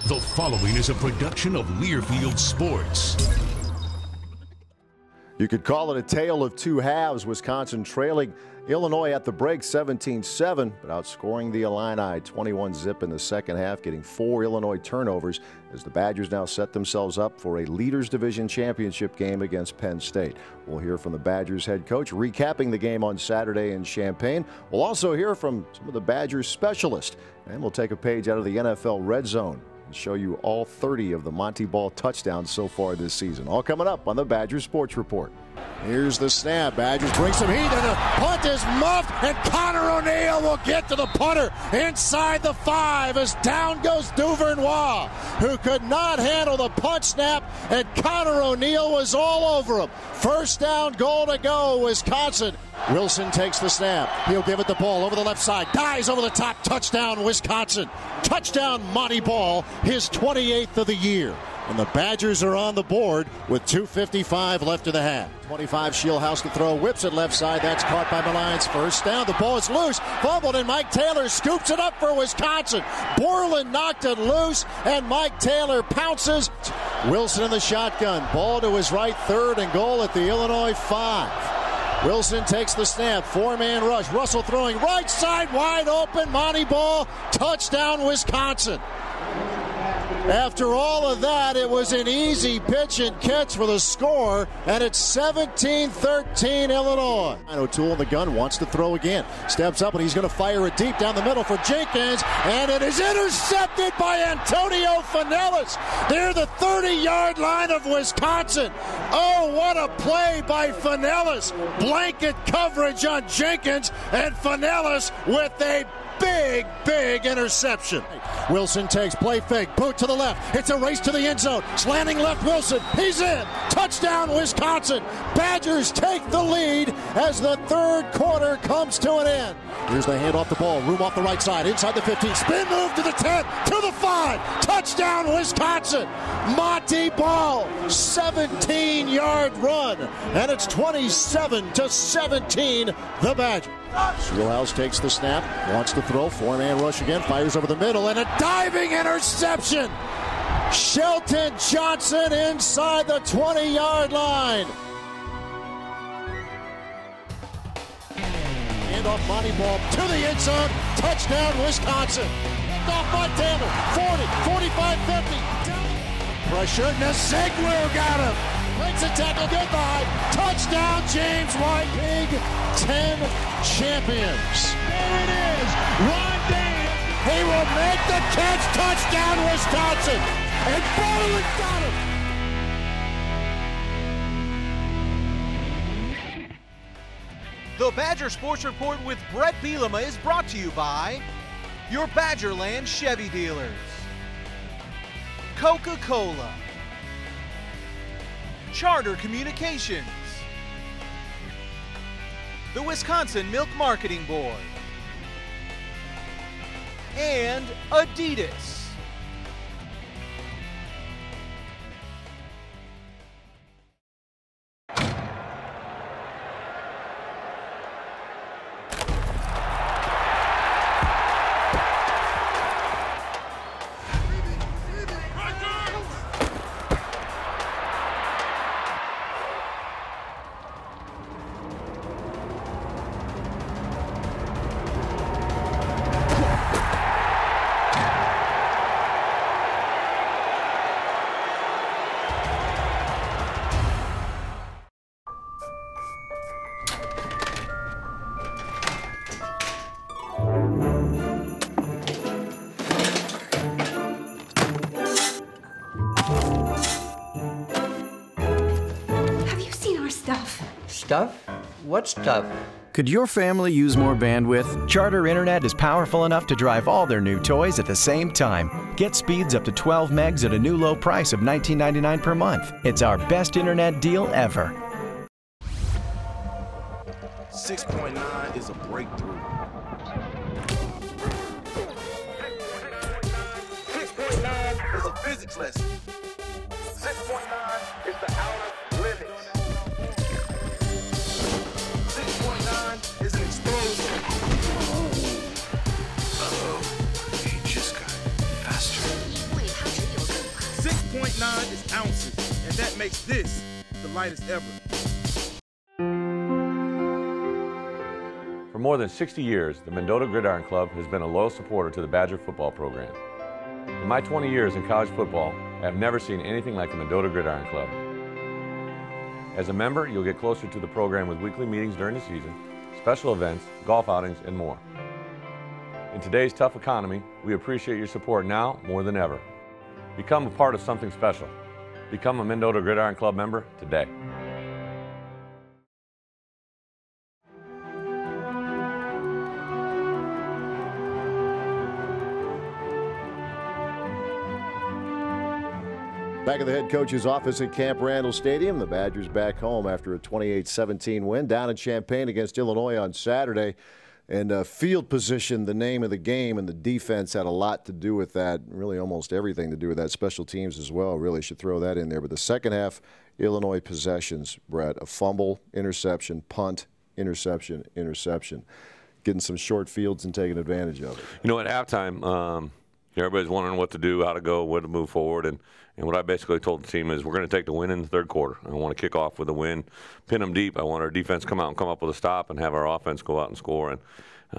The following is a production of Learfield Sports. You could call it a tale of two halves. Wisconsin trailing Illinois at the break 17-7, but outscoring the Illini 21-zip in the second half, getting 4 Illinois turnovers as the Badgers now set themselves up for a Leaders Division championship game against Penn State. We'll hear from the Badgers head coach recapping the game on Saturday in Champaign. We'll also hear from some of the Badgers specialists, and we'll take a page out of the NFL Red Zone and show you all 30 of the Montee ball touchdowns so far this season. All coming up on the Badgers Sports Report. Here's the snap. Badgers bring some heat, and the punt is muffed, and Connor O'Neill will get to the punter inside the 5 as down goes Duvernois, who could not handle the punt snap, and Connor O'Neill was all over him. First down, goal to go, Wisconsin. Wilson takes the snap. He'll give it the ball over the left side. Dives over the top. Touchdown, Wisconsin. Touchdown, Montee Ball, his 28th of the year. And the Badgers are on the board with 2:55 left in the half. 25, Shieldhouse to throw, whips it left side. That's caught by Malines. First down. The ball is loose. Fumbled, and Mike Taylor scoops it up for Wisconsin. Borland knocked it loose, and Mike Taylor pounces. Wilson in the shotgun. Ball to his right, 3rd and goal at the Illinois 5. Wilson takes the snap. 4-man rush. Russell throwing right side, wide open. Montee Ball. Touchdown, Wisconsin. After all of that, it was an easy pitch and catch for the score, and it's 17-13 Illinois. O'Toole in the gun, wants to throw again. Steps up, and he's going to fire it deep down the middle for Jenkins, and it is intercepted by Antonio Finellis near the 30-yard line of Wisconsin. Oh, what a play by Finellis. Blanket coverage on Jenkins, and Finellis with a big interception. Wilson takes, play fake, boot to the left. It's a race to the end zone. Slanting left, Wilson. He's in. Touchdown, Wisconsin. Badgers take the lead as the third quarter comes to an end. Here's the handoff the ball. Room off the right side. Inside the 15. Spin move to the 10. To the 5. Touchdown, Wisconsin. Montee Ball. 17-yard run. And it's 27-17, the Badgers. Shieldhouse takes the snap, wants to throw, 4-man rush again, fires over the middle, and a diving interception. Shelton Johnson inside the 20-yard line. Hand off Montee Ball to the end zone. Touchdown, Wisconsin. Off by Taylor. 40, 45, 50. Pressure, Nasegwu got him. Makes a tackle, goodbye. Touchdown, James White. Big 10 champions. There it is. Rondé. He will make the catch. Touchdown, Wisconsin. And Borland got him. The Badger Sports Report with Bret Bielema is brought to you by your Badgerland Chevy dealers, Coca-Cola, Charter Communications, the Wisconsin Milk Marketing Board, and Adidas. Stuff? What stuff? Could your family use more bandwidth? Charter Internet is powerful enough to drive all their new toys at the same time. Get speeds up to 12 megs at a new low price of $19.99 per month. It's our best internet deal ever. 6.9 is a breakthrough. 6.9 is a physics lesson. 6.9 is the outer limits. 6.9 is an explosion. Uh-oh. He just got faster. Wait, how'd you 6.9 is ounces, and that makes this the lightest ever. For more than 60 years, the Mendota Gridiron Club has been a loyal supporter to the Badger football program. In my 20 years in college football, I have never seen anything like the Mendota Gridiron Club. As a member, you'll get closer to the program with weekly meetings during the season, special events, golf outings, and more. In today's tough economy, we appreciate your support now more than ever. Become a part of something special. Become a Mendota Gridiron Club member today. Back at the head coach's office at Camp Randall Stadium, the Badgers back home after a 28-17 win down in Champaign against Illinois on Saturday. And field position, the name of the game, and the defense had a lot to do with that, really almost everything to do with that. Special teams as well, really should throw that in there. But the second half, Illinois possessions, Brett, a fumble, interception, punt, interception, interception. Getting some short fields and taking advantage of it. You know, at halftime, everybody's wondering what to do, how to go, where to move forward. And what I basically told the team is we're going to take the win in the third quarter. I want to kick off with a win, pin them deep. I want our defense come out and come up with a stop and have our offense go out and score. And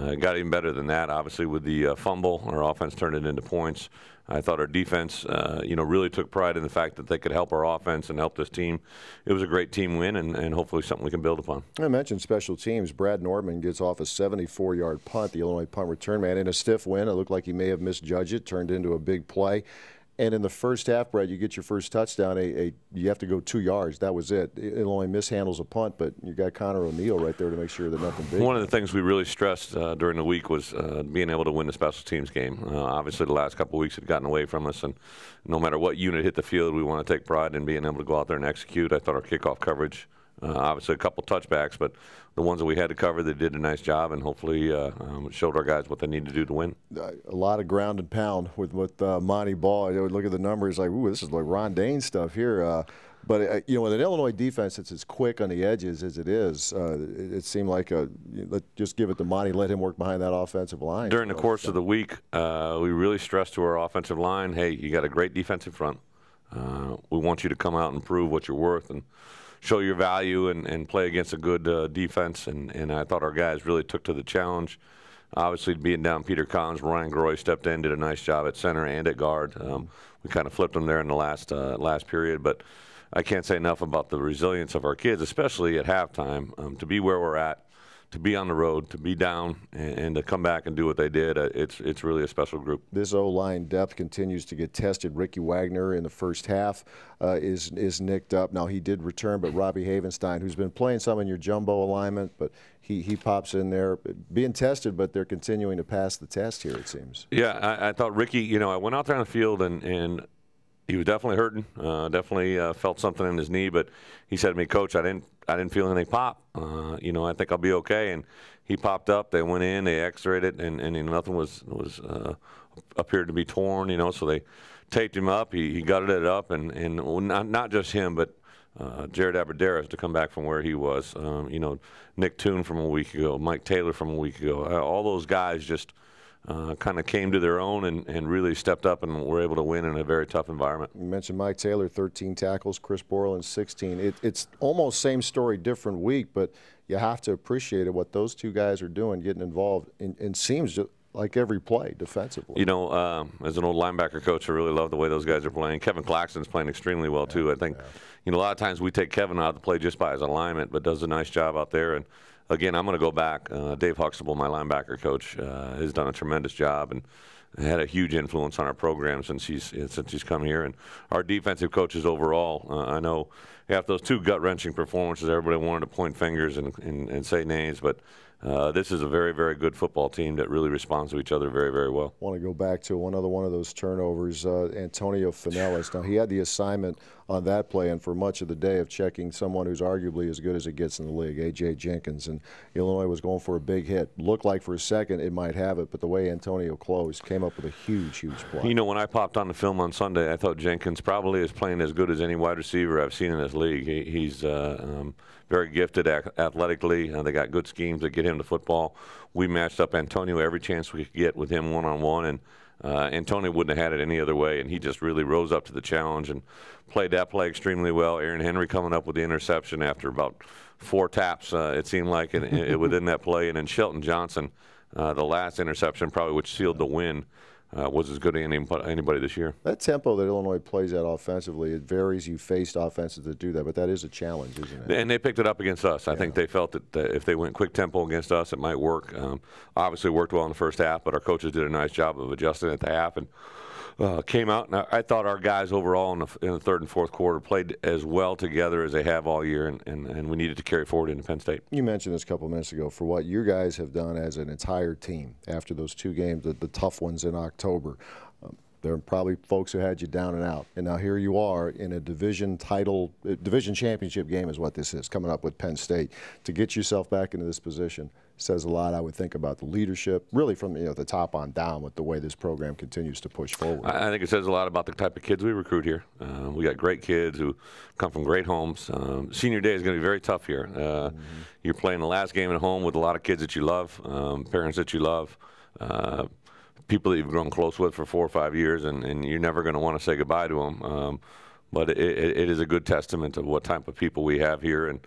it got even better than that. Obviously, with the fumble, our offense turned it into points. I thought our defense, really took pride in the fact that they could help our offense and help this team. It was a great team win and hopefully something we can build upon. I mentioned special teams. Brad Norman gets off a 74-yard punt, the Illinois punt return man, in a stiff win. It looked like he may have misjudged it, turned into a big play. And in the first half, Brad, you get your first touchdown. You have to go 2 yards. That was it. Illinois mishandles a punt, but you got Connor O'Neill right there to make sure that nothing big. One of the things we really stressed during the week was being able to win the special teams game. Obviously, the last couple of weeks had gotten away from us, and no matter what unit hit the field, we want to take pride in being able to go out there and execute. I thought our kickoff coverage, obviously a couple touchbacks, but the ones that we had to cover, they did a nice job, and hopefully it showed our guys what they need to do to win. A lot of ground and pound with Montee Ball. I would look at the numbers like, ooh, this is like Ron Dane stuff here. But with an Illinois defense that's as quick on the edges as it is, it seemed like just give it to Montee, let him work behind that offensive line. During the course of the week, we really stressed to our offensive line, hey, you got a great defensive front. We want you to come out and prove what you're worth and show your value and play against a good defense. And I thought our guys really took to the challenge. Obviously, being down Peter Collins, Ryan Groy stepped in, did a nice job at center and at guard. We kind of flipped them there in the last period. But I can't say enough about the resilience of our kids, especially at halftime, to be where we're at, to be on the road, to be down, and to come back and do what they did. It's really a special group. This O-line depth continues to get tested. Ricky Wagner in the first half is nicked up. Now, he did return, but Robbie Havenstein, who's been playing some in your jumbo alignment, but he pops in there, being tested, but they're continuing to pass the test here, it seems. Yeah, I thought Ricky, I went out there on the field, and he was definitely hurting, definitely felt something in his knee, but he said to me, Coach, I didn't feel anything pop. I think I'll be okay. And he popped up. They went in. They X-rayed it, and nothing was appeared to be torn. So they taped him up. He gutted it up, and not just him, but Jared Aberderis to come back from where he was. Nick Toon from a week ago, Mike Taylor from a week ago. All those guys just kind of came to their own and really stepped up and were able to win in a very tough environment. You mentioned Mike Taylor, 13 tackles, Chris Borland, 16. It's almost same story, different week, but you have to appreciate it, what those two guys are doing, getting involved, and seems just like every play defensively. As an old linebacker coach, I really love the way those guys are playing. Kevin Claxton's playing extremely well, too. I think, a lot of times we take Kevin out of the play just by his alignment, but does a nice job out there. And again, I'm going to go back. Dave Huxtable, my linebacker coach, has done a tremendous job and had a huge influence on our program since he's come here. And our defensive coaches overall, I know after those two gut-wrenching performances, everybody wanted to point fingers and say names, but this is a very, very good football team that really responds to each other very, very well. I want to go back to one of those turnovers, Antonio Finellis. Now, he had the assignment on that play and for much of the day of checking someone who's arguably as good as it gets in the league, A.J. Jenkins. And Illinois was going for a big hit. Looked like for a second it might have it, but the way Antonio closed came up with a huge, huge play. When I popped on the film on Sunday, I thought Jenkins probably is playing as good as any wide receiver I've seen in this league. He's very gifted athletically. They got good schemes that get him to football. We matched up Antonio every chance we could get with him one-on-one, and and Tony wouldn't have had it any other way, and he just really rose up to the challenge and played that play extremely well. Aaron Henry coming up with the interception after about 4 taps, it seemed like, within that play. And then Shelton Johnson, the last interception probably which sealed the win, was as good as anybody this year. That tempo that Illinois plays at offensively, it varies. You faced offenses that do that, but that is a challenge, isn't it? And they picked it up against us. I think they felt that if they went quick tempo against us, it might work. Obviously, it worked well in the first half, but our coaches did a nice job of adjusting at the half and came out. And I thought our guys overall in the third and fourth quarter played as well together as they have all year, and we needed to carry forward into Penn State. You mentioned this a couple of minutes ago, for what your guys have done as an entire team after those 2 games, the tough ones in October. There are probably folks who had you down and out, and now here you are in a division championship game is what this is, coming up with Penn State. To get yourself back into this position says a lot, I would think, about the leadership, really from the top on down, with the way this program continues to push forward. I think it says a lot about the type of kids we recruit here. We got great kids who come from great homes. Senior day is going to be very tough here. You're playing the last game at home with a lot of kids that you love, parents that you love, people that you've grown close with for 4 or 5 years, and you're never going to want to say goodbye to them. But it is a good testament of what type of people we have here. And,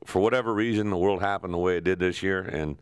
for whatever reason, the world happened the way it did this year, and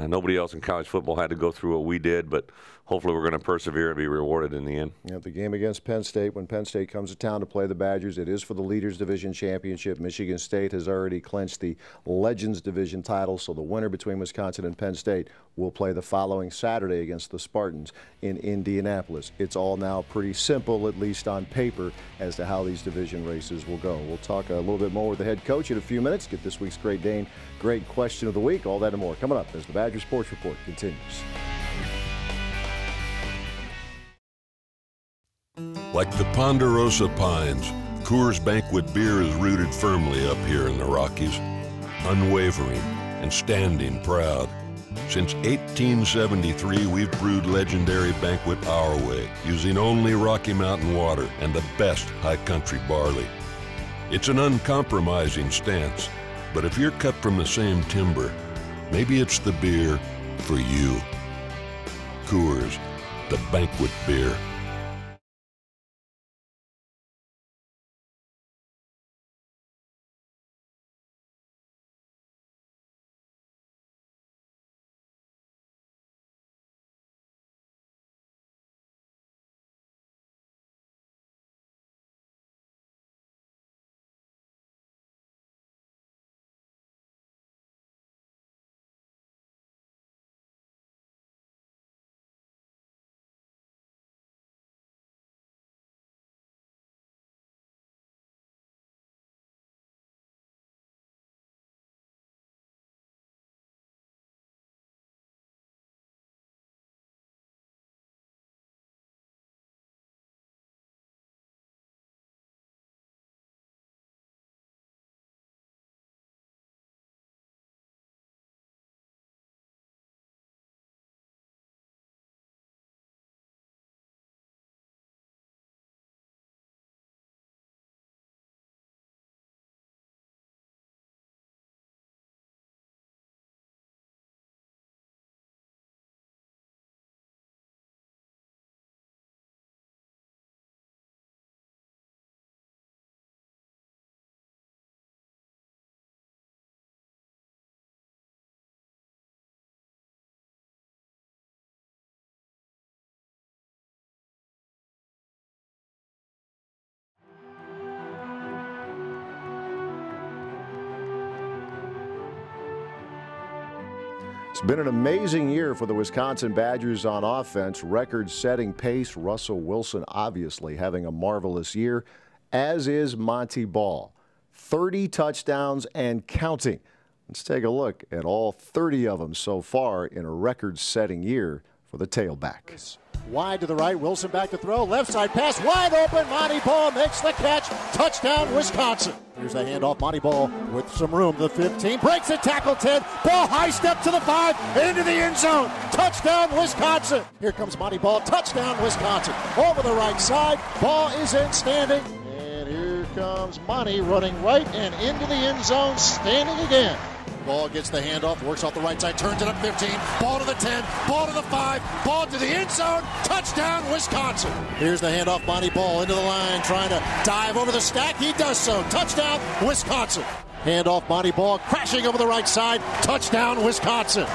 nobody else in college football had to go through what we did, but hopefully we're going to persevere and be rewarded in the end. The game against Penn State, when Penn State comes to town to play the Badgers, it is for the Leaders Division Championship. Michigan State has already clinched the Legends Division title, so the winner between Wisconsin and Penn State will play the following Saturday against the Spartans in Indianapolis. It's all now pretty simple, at least on paper, as to how these division races will go. We'll talk a little bit more with the head coach in a few minutes, get this week's Great Dane Great Question of the Week, all that and more coming up as the Badger Sports Report continues. Like the Ponderosa Pines, Coors Banquet beer is rooted firmly up here in the Rockies, unwavering and standing proud. Since 1873, we've brewed legendary Banquet our way, using only Rocky Mountain water and the best high country barley. It's an uncompromising stance, but if you're cut from the same timber, maybe it's the beer for you. Coors, the Banquet beer. It's been an amazing year for the Wisconsin Badgers on offense. Record-setting pace. Russell Wilson obviously having a marvelous year, as is Montee Ball. 30 touchdowns and counting. Let's take a look at all 30 of them so far in a record-setting year for the tailback. Wide to the right, Wilson back to throw, left side pass, wide open, Montee Ball makes the catch, touchdown Wisconsin. Here's the handoff, Montee Ball with some room, the 15, breaks it, tackle 10, ball high step to the 5, into the end zone, touchdown Wisconsin. Here comes Montee Ball, touchdown Wisconsin, over the right side, ball is in standing, and here comes Montee running right and into the end zone, standing again. Ball gets the handoff, works off the right side, turns it up 15. Ball to the 10, ball to the 5, ball to the end zone. Touchdown, Wisconsin. Here's the handoff, Montee Ball into the line, trying to dive over the stack. He does so. Touchdown, Wisconsin. Handoff, Montee Ball crashing over the right side. Touchdown, Wisconsin.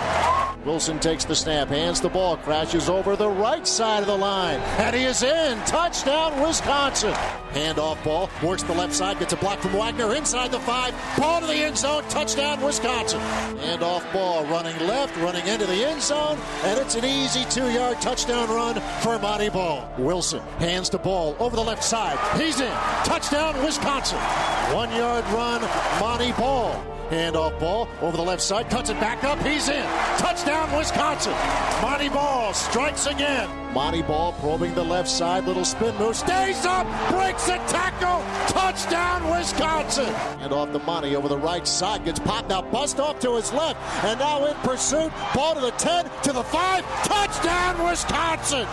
Wilson takes the snap, hands the ball, crashes over the right side of the line, and he is in. Touchdown, Wisconsin. Handoff ball, works the left side, gets a block from Wagner inside the 5, ball to the end zone. Touchdown, Wisconsin. Handoff ball, running left, running into the end zone, and it's an easy 2-yard touchdown run for Montee Ball. Wilson hands the ball over the left side. He's in. Touchdown, Wisconsin. 1-yard run, Montee Ball. Handoff ball over the left side, cuts it back up, he's in. Touchdown, Wisconsin. Montee Ball strikes again. Montee Ball probing the left side, little spin move, stays up, breaks a tackle. Touchdown, Wisconsin. And off the Montee over the right side, gets popped out, bust off to his left, and now in pursuit, ball to the 10, to the 5, touchdown, Wisconsin.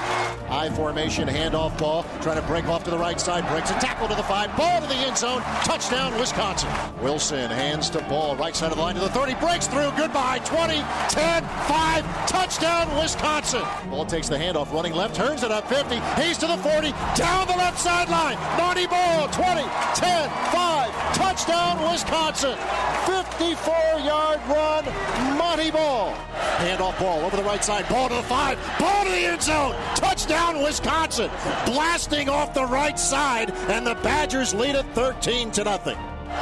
High formation, handoff ball, trying to break off to the right side, breaks a tackle to the 5, ball to the end zone, touchdown, Wisconsin. Wilson hands to Ball, right side of the line to the 30, breaks through, goodbye, 20, 10, 5, touchdown, Wisconsin. Ball takes the handoff, running left, turns it up 50, he's to the 40, down the left sideline, Montee Ball, 20, 10, 5, touchdown, Wisconsin. 54-yard run, Montee Ball. Handoff ball over the right side, ball to the 5, ball to the end zone, touchdown, Wisconsin. Blasting off the right side, and the Badgers lead it 13-0.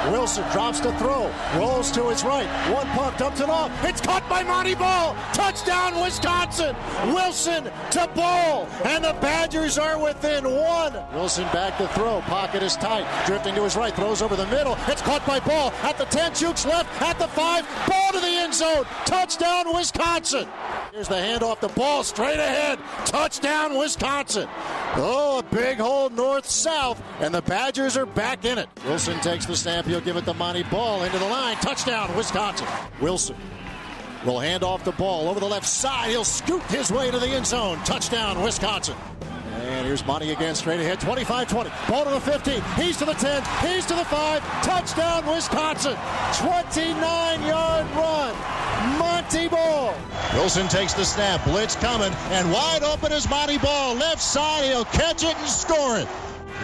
Wilson drops to throw, rolls to his right, one pumped up to the left, it's caught by Montee Ball, touchdown Wisconsin. Wilson to Ball, and the Badgers are within 1. Wilson back to throw, pocket is tight, drifting to his right, throws over the middle, it's caught by Ball at the 10, jukes left at the 5, ball to the end zone, touchdown Wisconsin. Here's the handoff, the ball straight ahead, touchdown Wisconsin. Oh, a big hole north-south, and the Badgers are back in it. Wilson takes the snap, he'll give it to Montee Ball into the line, touchdown Wisconsin. Wilson will hand off the ball over the left side, he'll scoot his way to the end zone, touchdown Wisconsin. And here's Montee again, straight ahead, 25-20, ball to the 15, he's to the 10, he's to the 5, touchdown Wisconsin. 29-yard run, Montee Ball. Wilson takes the snap, blitz coming, and wide open is Montee Ball. Left side, he'll catch it and score it.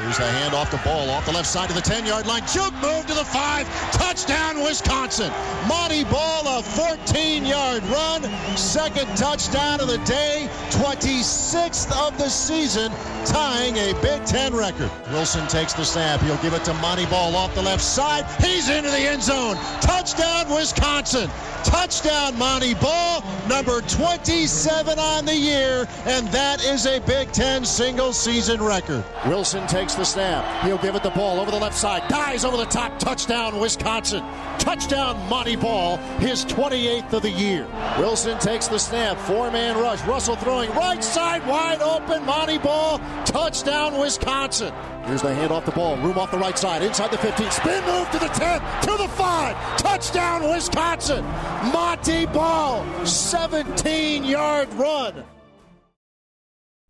Here's the hand off the ball, off the left side to the 10-yard line. Juke move to the 5. Touchdown, Wisconsin. Montee Ball, a 14-yard run. Second touchdown of the day. 26th of the season, tying a Big Ten record. Wilson takes the snap. He'll give it to Montee Ball off the left side. He's into the end zone. Touchdown, Wisconsin. Touchdown, Montee Ball, number 27 on the year, and that is a Big Ten single-season record. Wilson takes the snap. He'll give it the ball over the left side. Dives over the top. Touchdown, Wisconsin. Touchdown, Montee Ball, his 28th of the year. Wilson takes the snap. 4-man rush. Russell throwing right side, wide open. Montee Ball. Touchdown, Wisconsin. Here's the hand off the ball. Room off the right side. Inside the 15. Spin move to the 10. To the 5. Touchdown, Wisconsin. Montee Ball. 17-yard run.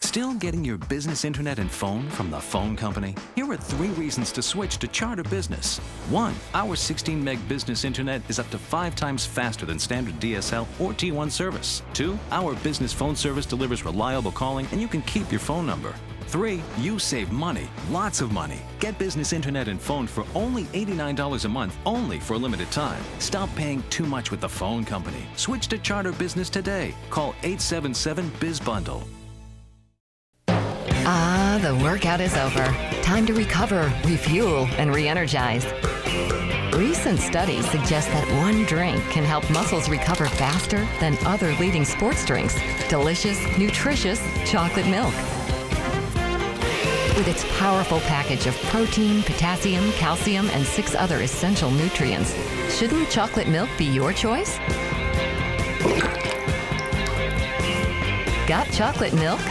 Still getting your business internet and phone from the phone company? Here are 3 reasons to switch to Charter Business. 1. Our 16 meg business internet is up to 5 times faster than standard DSL or T1 service. 2. Our business phone service delivers reliable calling, and you can keep your phone number. 3. You save money, lots of money. Get business internet and phone for only $89 a month, only for a limited time. Stop paying too much with the phone company. Switch to Charter Business today. Call 877-BIZ-BUNDLE. Ah, the workout is over. Time to recover, refuel, and re-energize. Recent studies suggest that one drink can help muscles recover faster than other leading sports drinks. Delicious, nutritious chocolate milk. With its powerful package of protein, potassium, calcium, and 6 other essential nutrients, shouldn't chocolate milk be your choice? Got chocolate milk?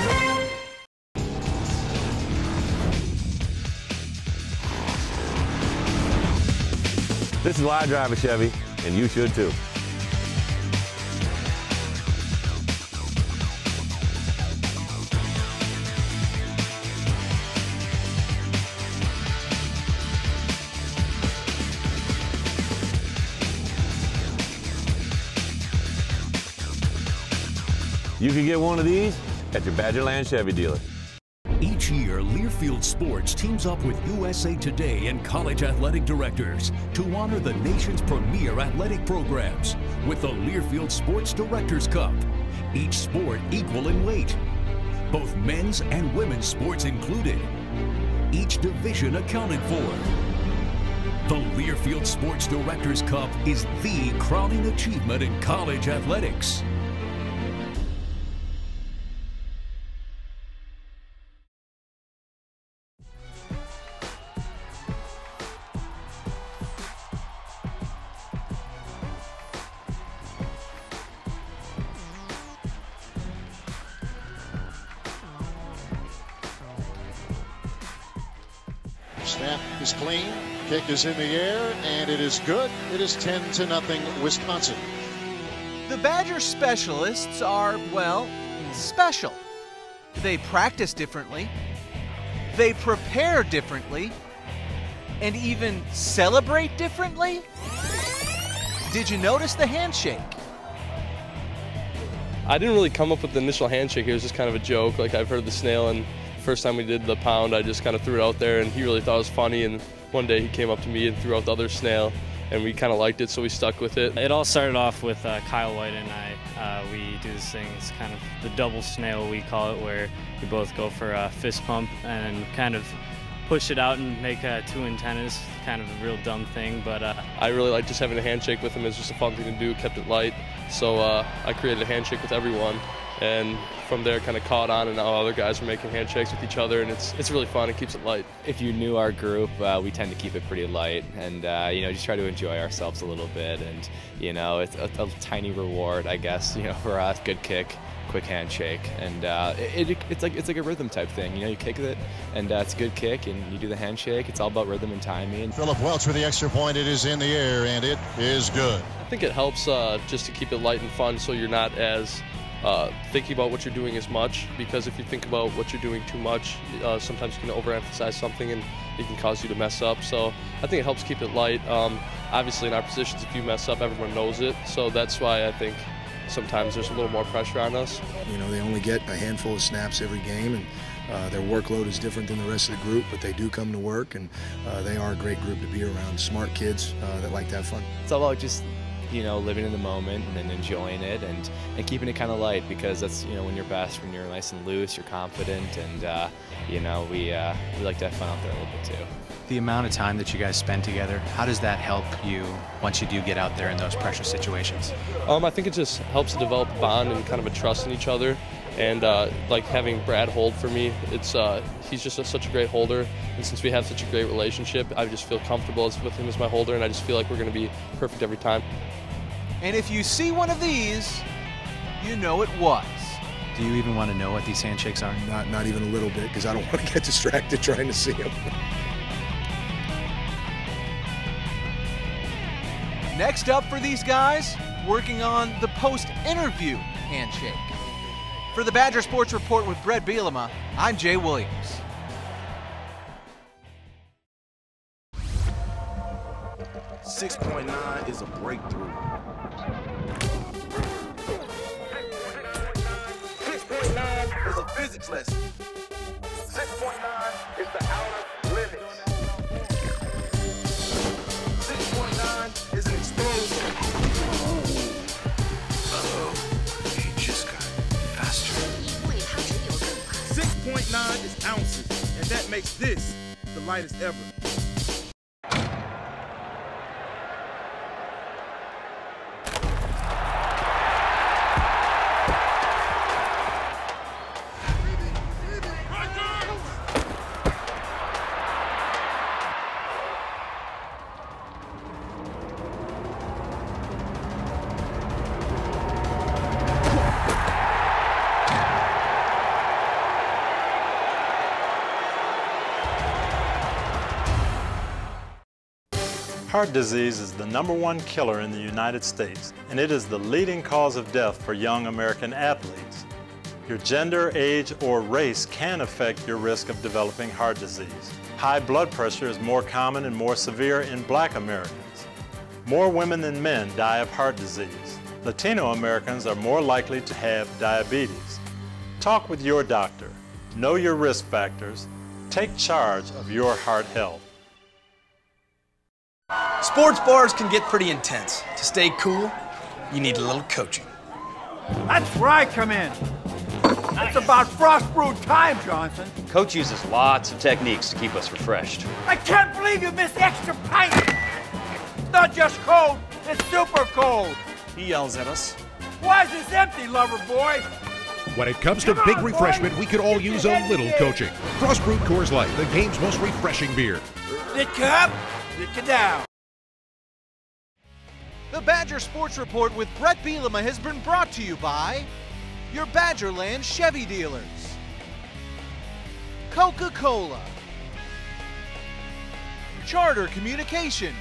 This is why I drive a Chevy, and you should too. You can get one of these at your Badgerland Chevy dealer. Each year, Learfield Sports teams up with USA Today and college athletic directors to honor the nation's premier athletic programs with the Learfield Sports Directors Cup. Each sport equal in weight, both men's and women's sports included. Each division accounted for. The Learfield Sports Directors Cup is the crowning achievement in college athletics. Snap is clean, kick is in the air, and it is good. It is 10-0 Wisconsin. The Badger specialists are, well, special. They practice differently, they prepare differently, and even celebrate differently. Did you notice the handshake? I didn't really come up with the initial handshake. It was just kind of a joke. Like, I've heard the snail, and first time we did the pound, I just kind of threw it out there, and he really thought it was funny. And one day he came up to me and threw out the other snail, and we kind of liked it, so we stuck with it. It all started off with Kyle White and I. We do this thing, it's kind of the double snail, we call it, where we both go for a fist pump and kind of push it out and make two antennas. Kind of a real dumb thing, but I really like just having a handshake with him. It's just a fun thing to do, kept it light. So I created a handshake with everyone, and from there kind of caught on, and now other guys are making handshakes with each other, and it's really fun. It keeps it light. If you knew our group, we tend to keep it pretty light, and you know, just try to enjoy ourselves a little bit, and you know, it's a tiny reward, I guess, you know, for us. Good kick, quick handshake, and it's like a rhythm type thing. You know, you kick it, and it's a good kick, and you do the handshake. It's all about rhythm and timing. Philip Welch with the extra point. It is in the air, and it is good. I think it helps just to keep it light and fun, so you're not as thinking about what you're doing as much, because if you think about what you're doing too much, sometimes you can overemphasize something and it can cause you to mess up. So I think it helps keep it light. Obviously in our positions, if you mess up, everyone knows it. So that's why I think sometimes there's a little more pressure on us. You know, they only get a handful of snaps every game, and their workload is different than the rest of the group, but they do come to work, and they are a great group to be around. Smart kids that like to have fun. It's all about just, you know, living in the moment and then enjoying it and keeping it kind of light, because that's, you know, when you're best, when you're nice and loose, you're confident, and you know, we like to have fun out there a little bit too. The amount of time that you guys spend together, how does that help you once you do get out there in those pressure situations? I think it just helps to develop a bond and kind of a trust in each other. And like having Brad hold for me, it's he's just such a great holder, and since we have such a great relationship, I just feel comfortable with him as my holder, and I just feel like we're going to be perfect every time. And if you see one of these, you know it was. Do you even want to know what these handshakes are? Not even a little bit, because I don't want to get distracted trying to see them. Next up for these guys, working on the post-interview handshake. For the Badger Sports Report with Bret Bielema, I'm Jay Williams. .9 is a breakthrough. 6.9 is a physics lesson. 6.9 is the outer limits. 6.9 is an explosion. He just got faster. 6.9 is ounces, and that makes this the lightest ever. Heart disease is the #1 killer in the United States, and it is the leading cause of death for young American athletes. Your gender, age, or race can affect your risk of developing heart disease. High blood pressure is more common and more severe in Black Americans. More women than men die of heart disease. Latino Americans are more likely to have diabetes. Talk with your doctor. Know your risk factors. Take charge of your heart health. Sports bars can get pretty intense. To stay cool, you need a little coaching. That's where I come in. It's about frost brewed time, Johnson. Coach uses lots of techniques to keep us refreshed. I can't believe you missed the extra pint. It's not just cold, it's super cold. He yells at us. Why is this empty, lover boy? When it comes to big refreshment, we could all use a little coaching. Frost brewed Coors Light, the game's most refreshing beer. Lick up, lick down. The Badger Sports Report with Bret Bielema has been brought to you by your Badgerland Chevy dealers, Coca-Cola, Charter Communications,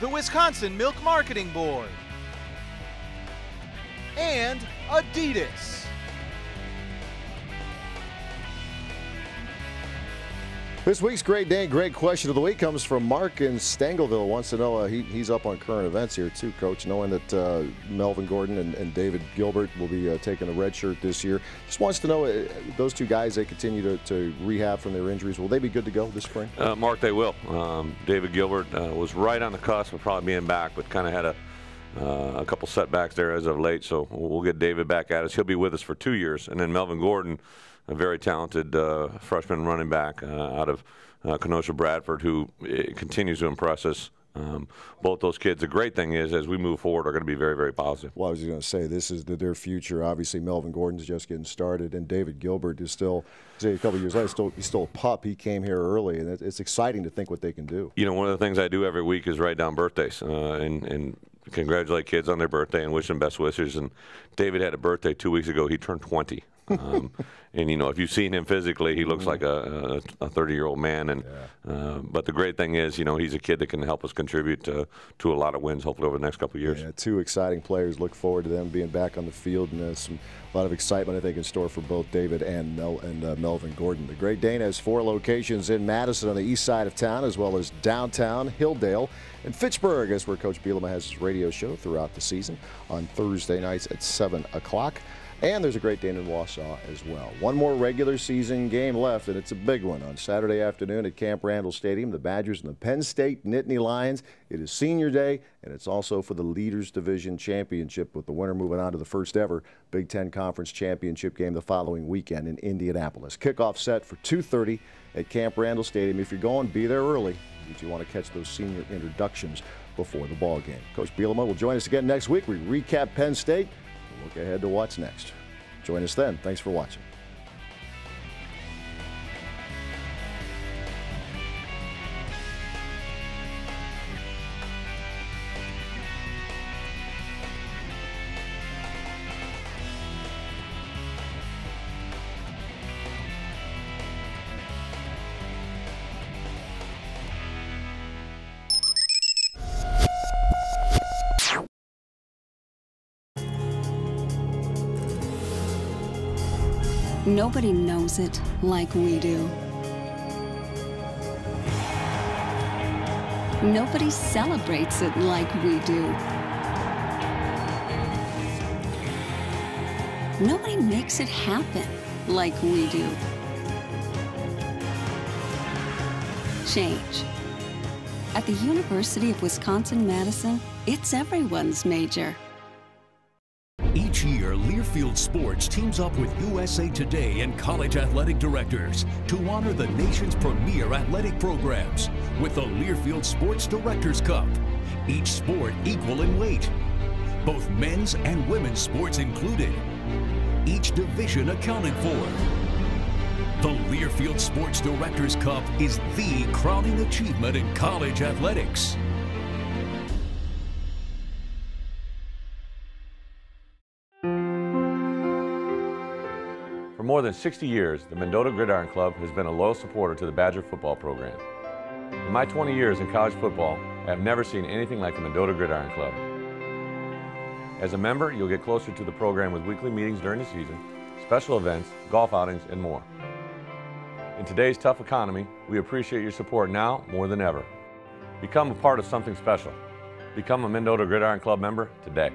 the Wisconsin Milk Marketing Board, and Adidas. This week's Great Day, Great Question of the Week comes from Mark in Stangleville. Wants to know, he's up on current events here too, Coach, knowing that Melvin Gordon and David Gilbert will be taking the red shirt this year. Just wants to know, those two guys, they continue to rehab from their injuries. Will they be good to go this spring? Mark, they will. David Gilbert was right on the cusp of probably being back, but kind of had a couple setbacks there as of late, so we'll get David back at us. He'll be with us for 2 years. And then Melvin Gordon, a very talented freshman running back out of Kenosha Bradford, who continues to impress us. Both those kids, the great thing is, as we move forward, are going to be very, very positive. Well, I was going to say, this is their future. Obviously, Melvin Gordon's just getting started, and David Gilbert is still, say, a couple of years later, he's still a pup. He came here early, and it's exciting to think what they can do. You know, one of the things I do every week is write down birthdays and congratulate kids on their birthday and wish them best wishes. And David had a birthday 2 weeks ago. He turned 20. And, you know, if you've seen him physically, he looks like a 30-year-old man. And but the great thing is, you know, he's a kid that can help us contribute to a lot of wins, hopefully, over the next couple of years. Yeah, two exciting players. Look forward to them being back on the field, and a lot of excitement, I think, in store for both David and Melvin Gordon. The Great Dane has 4 locations in Madison on the east side of town, as well as downtown, Hilldale, and Fitchburg. That's where Coach Bielema has his radio show throughout the season on Thursday nights at 7 o'clock. And there's a Great Dane in Wausau as well. One more regular season game left, and it's a big one on Saturday afternoon at Camp Randall Stadium. The Badgers and the Penn State Nittany Lions. It is senior day, and it's also for the Leaders Division Championship, with the winner moving on to the first ever Big Ten Conference Championship game the following weekend in Indianapolis. Kickoff set for 2:30 at Camp Randall Stadium. If you're going, be there early if you want to catch those senior introductions before the ball game. Coach Bielema will join us again next week. We recap Penn State. Look ahead to what's next. Join us then. Thanks for watching. Nobody knows it like we do. Nobody celebrates it like we do. Nobody makes it happen like we do. Change. At the University of Wisconsin-Madison, it's everyone's major. Each year, Learfield Sports teams up with USA Today and college athletic directors to honor the nation's premier athletic programs with the Learfield Sports Directors Cup. Each sport equal in weight, both men's and women's sports included. Each division accounted for. The Learfield Sports Directors Cup is the crowning achievement in college athletics. For more than 60 years, the Mendota Gridiron Club has been a loyal supporter to the Badger football program. In my 20 years in college football, I have never seen anything like the Mendota Gridiron Club. As a member, you'll get closer to the program with weekly meetings during the season, special events, golf outings, and more. In today's tough economy, we appreciate your support now more than ever. Become a part of something special. Become a Mendota Gridiron Club member today.